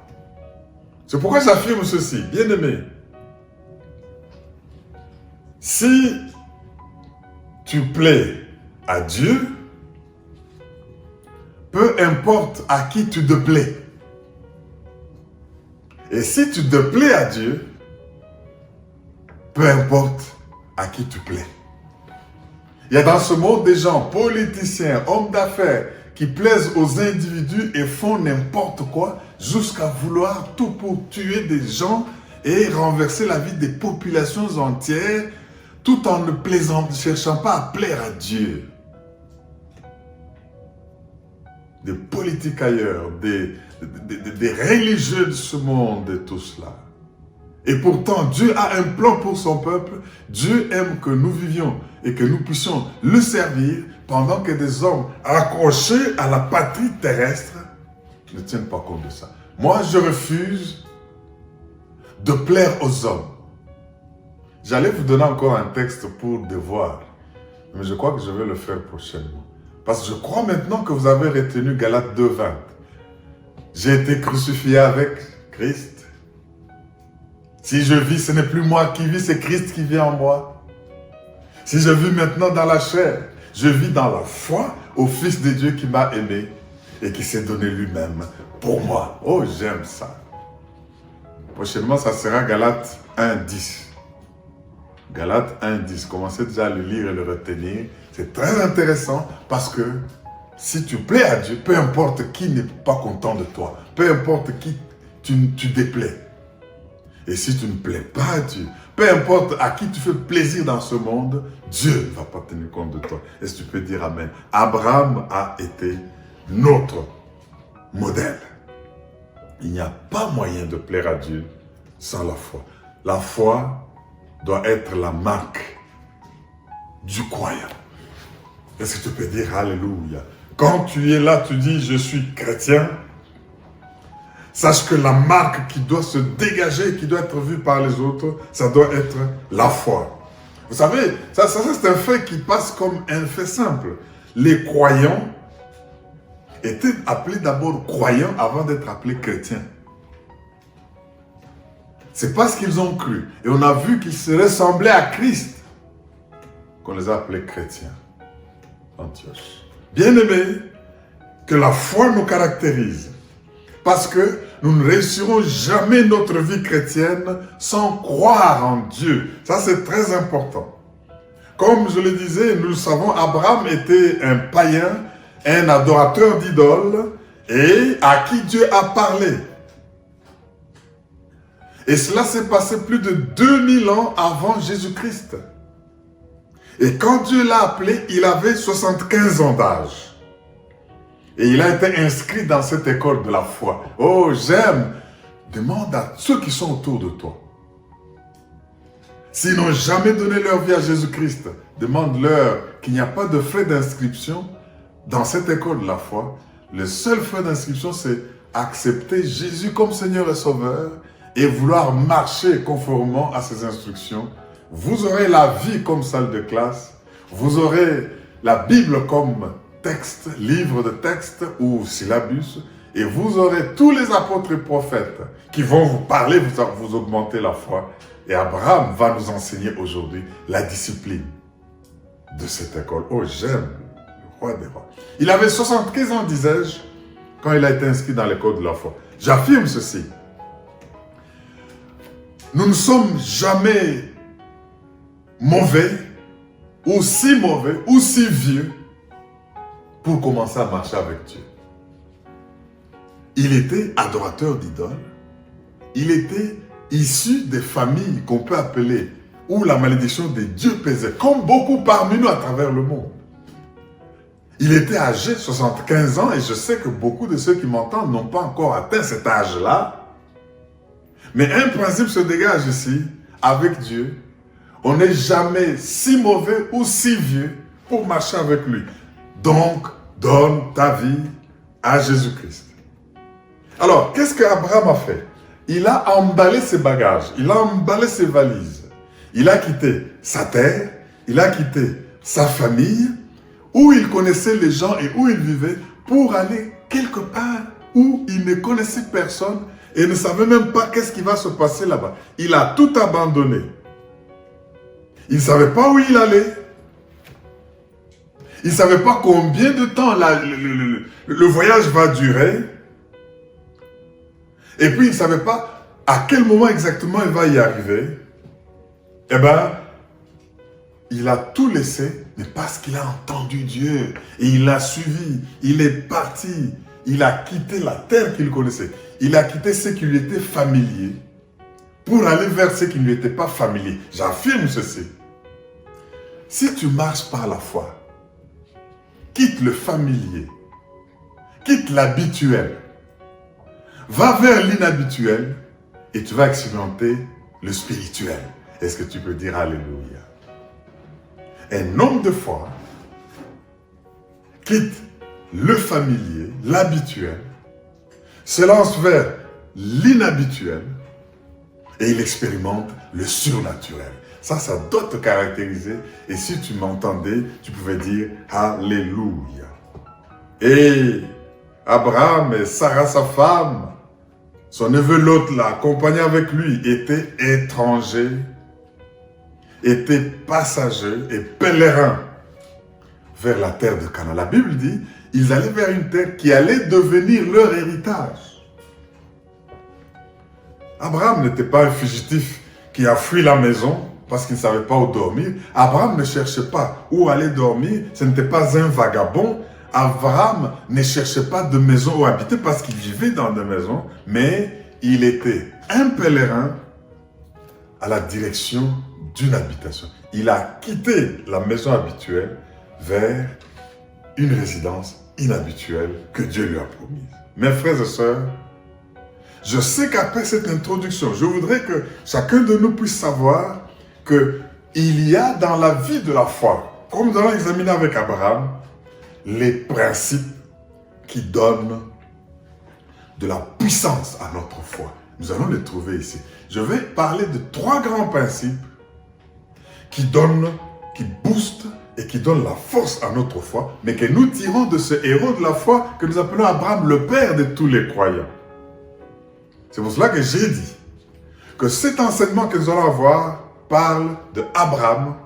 C'est pourquoi j'affirme ceci, bien-aimé. Si tu plais à Dieu, peu importe à qui tu te plais. Et si tu te plais à Dieu, peu importe à qui tu plais. Il y a dans ce monde des gens, politiciens, hommes d'affaires, qui plaisent aux individus et font n'importe quoi jusqu'à vouloir tout pour tuer des gens et renverser la vie des populations entières tout en ne cherchant pas à plaire à Dieu. Des politiques ailleurs, des religieux de ce monde et tout cela. Et pourtant, Dieu a un plan pour son peuple. Dieu aime que nous vivions et que nous puissions le servir pendant que des hommes accrochés à la patrie terrestre ne tiennent pas compte de ça. Moi, je refuse de plaire aux hommes. J'allais vous donner encore un texte pour devoir, mais je crois que je vais le faire prochainement. Parce que je crois maintenant que vous avez retenu Galates 2:20. J'ai été crucifié avec Christ. Si je vis, ce n'est plus moi qui vis, c'est Christ qui vit en moi. Si je vis maintenant dans la chair, je vis dans la foi au Fils de Dieu qui m'a aimé et qui s'est donné lui-même pour moi. Oh, j'aime ça. Prochainement, ça sera Galates 1:10. Galates 1:10. Commencez déjà à le lire et le retenir. C'est très intéressant parce que si tu plais à Dieu, peu importe qui n'est pas content de toi, peu importe qui tu déplais. Et si tu ne plais pas à Dieu, peu importe à qui tu fais plaisir dans ce monde, Dieu ne va pas tenir compte de toi. Est-ce que tu peux dire Amen? Abraham a été notre modèle. Il n'y a pas moyen de plaire à Dieu sans la foi. La foi doit être la marque du croyant. Est-ce que tu peux dire Alléluia? Quand tu es là, tu dis je suis chrétien. Sache que la marque qui doit se dégager, qui doit être vue par les autres, ça doit être la foi. Vous savez, ça c'est un fait qui passe comme un fait simple. Les croyants étaient appelés d'abord croyants avant d'être appelés chrétiens. C'est parce qu'ils ont cru. Et on a vu qu'ils se ressemblaient à Christ qu'on les a appelés chrétiens. Antioche. Bien-aimés, que la foi nous caractérise. Parce que nous ne réussirons jamais notre vie chrétienne sans croire en Dieu. Ça, c'est très important. Comme je le disais, nous le savons, Abraham était un païen, un adorateur d'idoles et à qui Dieu a parlé. Et cela s'est passé plus de 2000 ans avant Jésus-Christ. Et quand Dieu l'a appelé, il avait 75 ans d'âge. Et il a été inscrit dans cette école de la foi. Oh, j'aime. Demande à ceux qui sont autour de toi. S'ils n'ont jamais donné leur vie à Jésus-Christ, demande-leur qu'il n'y a pas de frais d'inscription dans cette école de la foi. Le seul frais d'inscription, c'est accepter Jésus comme Seigneur et Sauveur et vouloir marcher conformément à ses instructions. Vous aurez la vie comme salle de classe. Vous aurez la Bible comme texte, livre de texte ou syllabus. Et vous aurez tous les apôtres et prophètes qui vont vous parler, vous augmenter la foi. Et Abraham va nous enseigner aujourd'hui la discipline de cette école. Oh, j'aime le roi des rois. Il avait 75 ans, disais-je, quand il a été inscrit dans l'école de la foi. J'affirme ceci. Nous ne sommes jamais mauvais, ou si vieux, pour commencer à marcher avec Dieu. Il était adorateur d'idoles. Il était issu des familles qu'on peut appeler où la malédiction des dieux pesait, comme beaucoup parmi nous à travers le monde. Il était âgé, 75 ans, et je sais que beaucoup de ceux qui m'entendent n'ont pas encore atteint cet âge-là. Mais un principe se dégage ici, avec Dieu. On n'est jamais si mauvais ou si vieux pour marcher avec lui. Donc, donne ta vie à Jésus-Christ. Alors, qu'est-ce qu'Abraham a fait? Il a emballé ses bagages, il a emballé ses valises. Il a quitté sa terre, il a quitté sa famille, où il connaissait les gens et où il vivait, pour aller quelque part où il ne connaissait personne et ne savait même pas qu'est-ce qui va se passer là-bas. Il a tout abandonné. Il ne savait pas où il allait. Il ne savait pas combien de temps le voyage va durer. Et puis il ne savait pas à quel moment exactement il va y arriver. Eh bien, il a tout laissé, mais parce qu'il a entendu Dieu. Et il l'a suivi. Il est parti. Il a quitté la terre qu'il connaissait. Il a quitté ce qui lui était familier pour aller vers ce qui ne lui était pas familier. J'affirme ceci. Si tu marches par la foi, quitte le familier, quitte l'habituel, va vers l'inhabituel et tu vas expérimenter le spirituel. Est-ce que tu peux dire Alléluia? Un homme de foi quitte le familier, l'habituel, se lance vers l'inhabituel et il expérimente le surnaturel. Ça doit te caractériser. Et si tu m'entendais, tu pouvais dire Alléluia. Et Abraham et Sarah, sa femme, son neveu Lot, l'accompagné avec lui, étaient étrangers, étaient passagers et pèlerins vers la terre de Canaan. La Bible dit, ils allaient vers une terre qui allait devenir leur héritage. Abraham n'était pas un fugitif qui a fui la maison parce qu'il ne savait pas où dormir. Abraham ne cherchait pas où aller dormir. Ce n'était pas un vagabond. Abraham ne cherchait pas de maison où habiter parce qu'il vivait dans des maisons. Mais il était un pèlerin à la direction d'une habitation. Il a quitté la maison habituelle vers une résidence inhabituelle que Dieu lui a promise. Mes frères et sœurs, je sais qu'après cette introduction, je voudrais que chacun de nous puisse savoir qu'il y a dans la vie de la foi, comme nous allons examiner avec Abraham, les principes qui donnent de la puissance à notre foi. Nous allons les trouver ici. Je vais parler de 3 grands principes qui boostent et qui donnent la force à notre foi, mais que nous tirons de ce héros de la foi que nous appelons Abraham, le père de tous les croyants. C'est pour cela que j'ai dit que cet enseignement que nous allons avoir parle de Abraham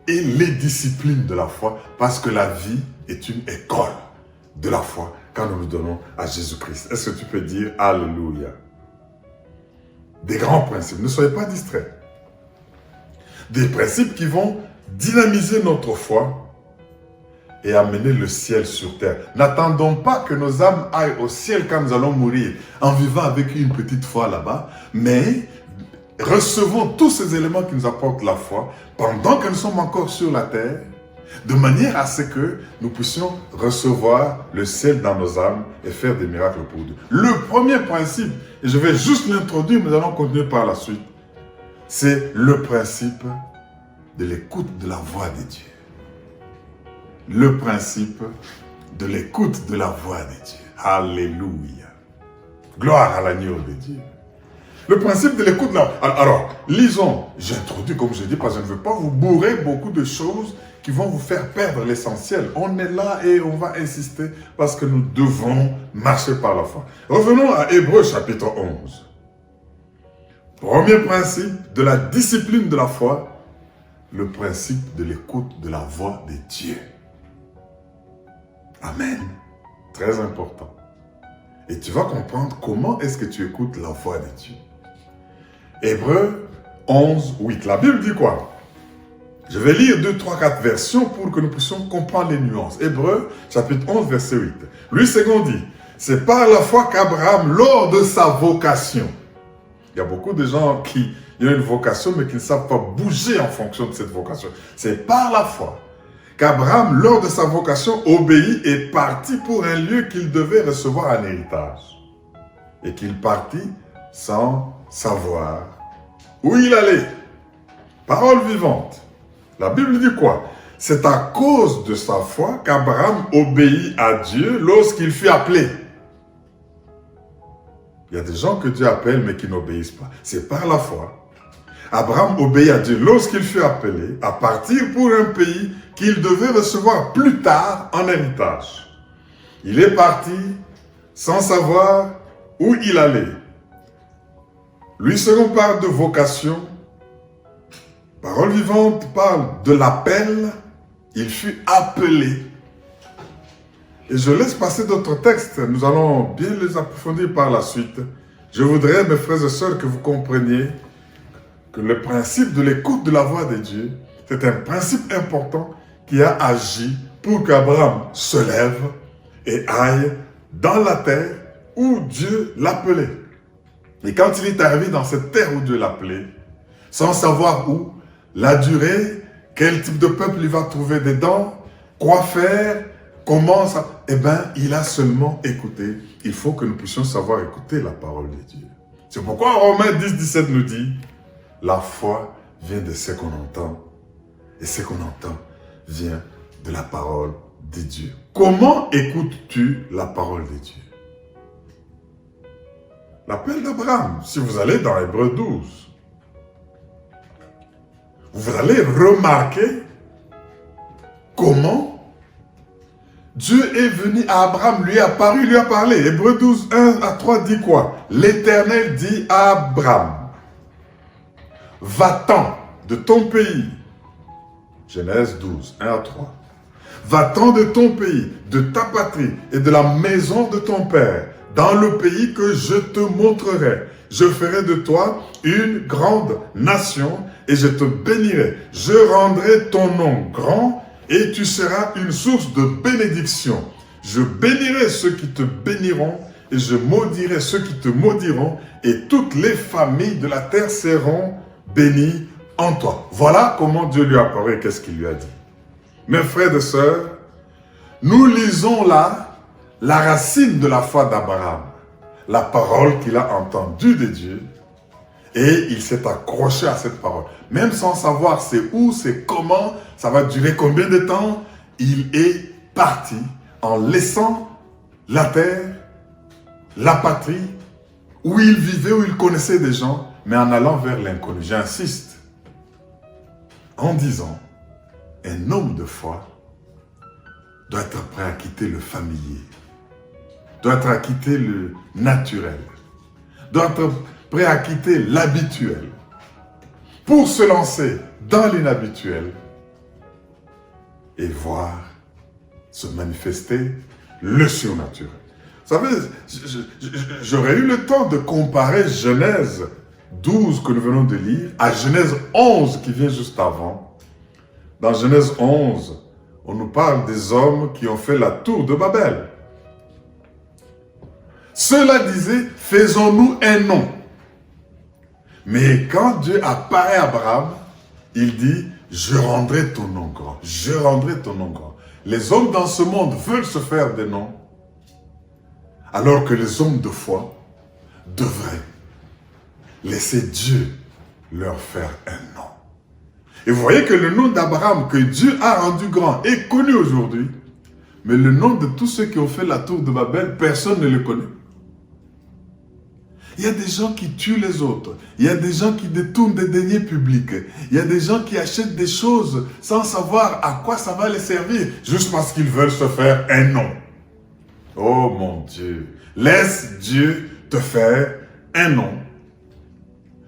et les disciplines de la foi, parce que la vie est une école de la foi quand nous nous donnons à Jésus-Christ. Est-ce que tu peux dire Alléluia? Des grands principes, ne soyez pas distraits. Des principes qui vont dynamiser notre foi et amener le ciel sur terre. N'attendons pas que nos âmes aillent au ciel quand nous allons mourir en vivant avec une petite foi là-bas, mais recevons tous ces éléments qui nous apportent la foi pendant que nous sommes encore sur la terre, de manière à ce que nous puissions recevoir le ciel dans nos âmes et faire des miracles pour Dieu. Le premier principe, et je vais juste l'introduire, nous allons continuer par la suite, c'est le principe de l'écoute de la voix de Dieu. Le principe de l'écoute de la voix de Dieu. Alléluia. Gloire à l'agneau de Dieu. Le principe de l'écoute de la voix. Alors, lisons. J'introduis, comme je dis, parce que je ne veux pas vous bourrer beaucoup de choses qui vont vous faire perdre l'essentiel. On est là et on va insister parce que nous devons marcher par la foi. Revenons à Hébreux chapitre 11. Premier principe de la discipline de la foi, le principe de l'écoute de la voix de Dieu. Amen. Très important. Et tu vas comprendre comment est-ce que tu écoutes la voix de Dieu. Hébreux 11, 8. La Bible dit quoi? Je vais lire 2, 3, 4 versions pour que nous puissions comprendre les nuances. Hébreux chapitre 11, verset 8. Louis II dit, c'est par la foi qu'Abraham, lors de sa vocation, il y a beaucoup de gens qui ont une vocation mais qui ne savent pas bouger en fonction de cette vocation. C'est par la foi qu'Abraham, lors de sa vocation, obéit et partit pour un lieu qu'il devait recevoir en héritage. Et qu'il partit sans savoir où il allait. Parole vivante. La Bible dit quoi? C'est à cause de sa foi qu'Abraham obéit à Dieu lorsqu'il fut appelé. Il y a des gens que Dieu appelle mais qui n'obéissent pas. C'est par la foi. Abraham obéit à Dieu lorsqu'il fut appelé à partir pour un pays qu'il devait recevoir plus tard en héritage. Il est parti sans savoir où il allait. Lui, second parle de vocation. Parole vivante parle de l'appel. Il fut appelé. Et je laisse passer d'autres textes. Nous allons bien les approfondir par la suite. Je voudrais, mes frères et sœurs, que vous compreniez que le principe de l'écoute de la voix de Dieu, c'est un principe important qui a agi pour qu'Abraham se lève et aille dans la terre où Dieu l'appelait. Et quand il est arrivé dans cette terre où Dieu l'appelait, sans savoir où, la durée, quel type de peuple il va trouver dedans, quoi faire, comment ça... Eh bien, il a seulement écouté. Il faut que nous puissions savoir écouter la parole de Dieu. C'est pourquoi Romains 10, 17 nous dit, la foi vient de ce qu'on entend. Et ce qu'on entend vient de la parole de Dieu. Comment écoutes-tu la parole de Dieu? L'appel d'Abraham, si vous allez dans Hébreux 12, vous allez remarquer comment Dieu est venu à Abraham, lui est apparu, lui a parlé. Hébreux 12, 1 à 3 dit quoi? L'Éternel dit à Abraham, va-t'en de ton pays. Genèse 12, 1 à 3. Va-t'en de ton pays, de ta patrie et de la maison de ton père, dans le pays que je te montrerai. Je ferai de toi une grande nation et je te bénirai. Je rendrai ton nom grand et tu seras une source de bénédiction. Je bénirai ceux qui te béniront et je maudirai ceux qui te maudiront et toutes les familles de la terre seront bénies en toi. Voilà comment Dieu lui a parlé et qu'est-ce qu'il lui a dit. Mes frères et sœurs, nous lisons là la racine de la foi d'Abraham, la parole qu'il a entendue de Dieu, et il s'est accroché à cette parole. Même sans savoir c'est où, c'est comment, ça va durer combien de temps, il est parti en laissant la terre, la patrie, où il vivait, où il connaissait des gens, mais en allant vers l'inconnu. J'insiste, en disant, un homme de foi doit être prêt à quitter le familier, doit être à quitter le naturel, doit être prêt à quitter l'habituel pour se lancer dans l'inhabituel et voir se manifester le surnaturel. Vous savez, j'aurais eu le temps de comparer Genèse 12 que nous venons de lire à Genèse 11 qui vient juste avant. Dans Genèse 11, on nous parle des hommes qui ont fait la tour de Babel. Cela disait, faisons-nous un nom. Mais quand Dieu apparaît à Abraham, il dit, je rendrai ton nom grand. Je rendrai ton nom grand. Les hommes dans ce monde veulent se faire des noms, alors que les hommes de foi devraient laisser Dieu leur faire un nom. Et vous voyez que le nom d'Abraham que Dieu a rendu grand est connu aujourd'hui, mais le nom de tous ceux qui ont fait la tour de Babel, personne ne le connaît. Il y a des gens qui tuent les autres. Il y a des gens qui détournent des deniers publics. Il y a des gens qui achètent des choses sans savoir à quoi ça va les servir, juste parce qu'ils veulent se faire un nom. Oh mon Dieu, laisse Dieu te faire un nom.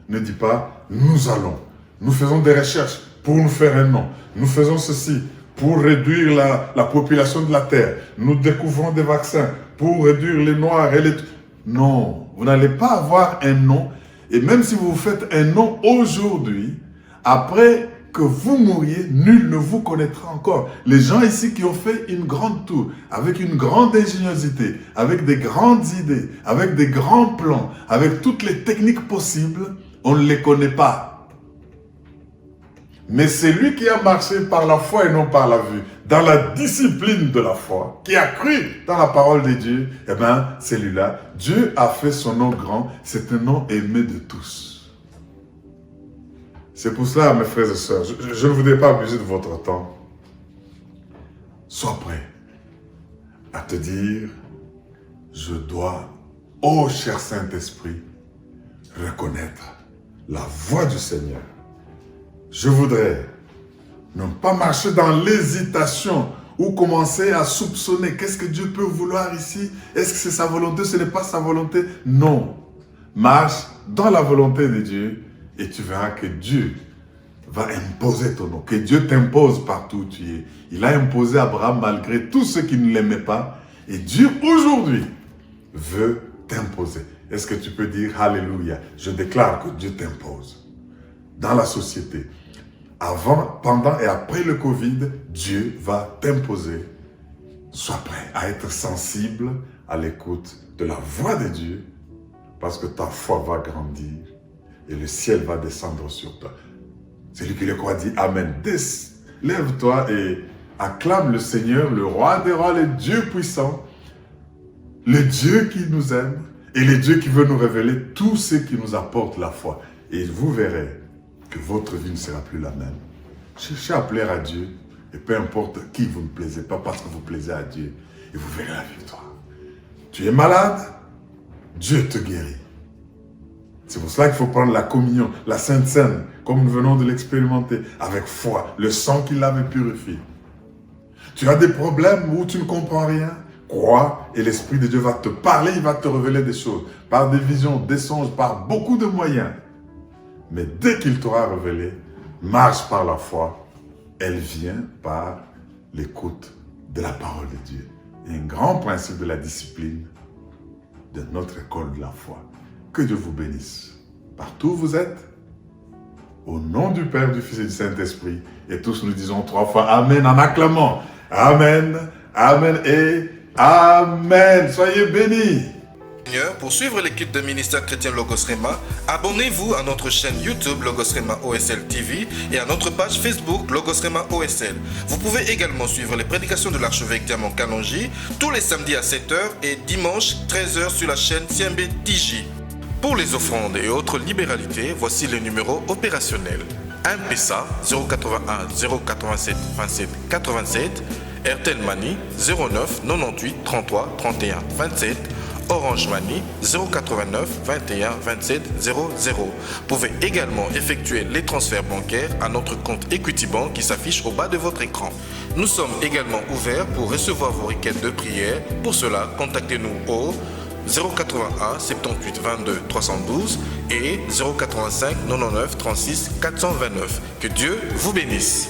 Ne dis pas, nous allons. Nous faisons des recherches pour nous faire un nom. Nous faisons ceci pour réduire la population de la terre. Nous découvrons des vaccins pour réduire les noirs et les... Non, vous n'allez pas avoir un nom. Et même si vous faites un nom aujourd'hui, après que vous mouriez, nul ne vous connaîtra encore. Les gens ici qui ont fait une grande tour, avec une grande ingéniosité, avec des grandes idées, avec des grands plans, avec toutes les techniques possibles, on ne les connaît pas. Mais c'est lui qui a marché par la foi et non par la vue, dans la discipline de la foi, qui a cru dans la parole de Dieu, eh bien, celui-là, Dieu a fait son nom grand, c'est un nom aimé de tous. C'est pour cela, mes frères et sœurs, je ne voudrais pas abuser de votre temps. Sois prêt à te dire, je dois, ô cher Saint-Esprit, reconnaître la voix du Seigneur. Je voudrais ne pas marcher dans l'hésitation ou commencer à soupçonner qu'est-ce que Dieu peut vouloir ici. Est-ce que c'est sa volonté, ce n'est pas sa volonté? Non. Marche dans la volonté de Dieu et tu verras que Dieu va imposer ton nom, que Dieu t'impose partout où tu es. Il a imposé à Abraham malgré tous ceux qui ne l'aimaient pas. Et Dieu aujourd'hui veut t'imposer. Est-ce que tu peux dire Alléluia? Je déclare que Dieu t'impose. Dans la société, avant, pendant et après le Covid, Dieu va t'imposer. Sois prêt à être sensible à l'écoute de la voix de Dieu parce que ta foi va grandir et le ciel va descendre sur toi. Celui qui le croit dit Amen. Lève-toi et acclame le Seigneur, le roi des rois, le Dieu puissant, le Dieu qui nous aime et le Dieu qui veut nous révéler tout ce qui nous apporte la foi. Et vous verrez que votre vie ne sera plus la même. Cherchez à plaire à Dieu et peu importe qui vous ne plaisez pas parce que vous plaisez à Dieu et vous verrez la victoire. Tu es malade, Dieu te guérit. C'est pour cela qu'il faut prendre la communion, la Sainte Seine, comme nous venons de l'expérimenter, avec foi, le sang qui l'avait purifié. Tu as des problèmes où tu ne comprends rien, crois et l'Esprit de Dieu va te parler, il va te révéler des choses, par des visions, des songes, par beaucoup de moyens. Mais dès qu'il t'aura révélé, marche par la foi, elle vient par l'écoute de la parole de Dieu. Et un grand principe de la discipline de notre école de la foi. Que Dieu vous bénisse. Partout où vous êtes, au nom du Père, du Fils et du Saint-Esprit, et tous nous disons 3 fois Amen en acclamant. Amen, Amen et Amen. Soyez bénis. Pour suivre l'équipe de ministère chrétien Logos Rema, abonnez-vous à notre chaîne YouTube Logos Rema OSL TV et à notre page Facebook Logos Rema OSL. Vous pouvez également suivre les prédications de l'archevêque Diamant Kalonji tous les samedis à 7h et dimanche 13h sur la chaîne CMB TJ. Pour les offrandes et autres libéralités, voici le numéro opérationnel. M-Pesa 081 087 27 87, Airtel Money 09 98 33 31 27, Orange Money 089 21 27 00. Vous pouvez également effectuer les transferts bancaires à notre compte Equity Bank qui s'affiche au bas de votre écran. Nous sommes également ouverts pour recevoir vos requêtes de prière. Pour cela, contactez-nous au 081 78 22 312 et 085 99 36 429. Que Dieu vous bénisse.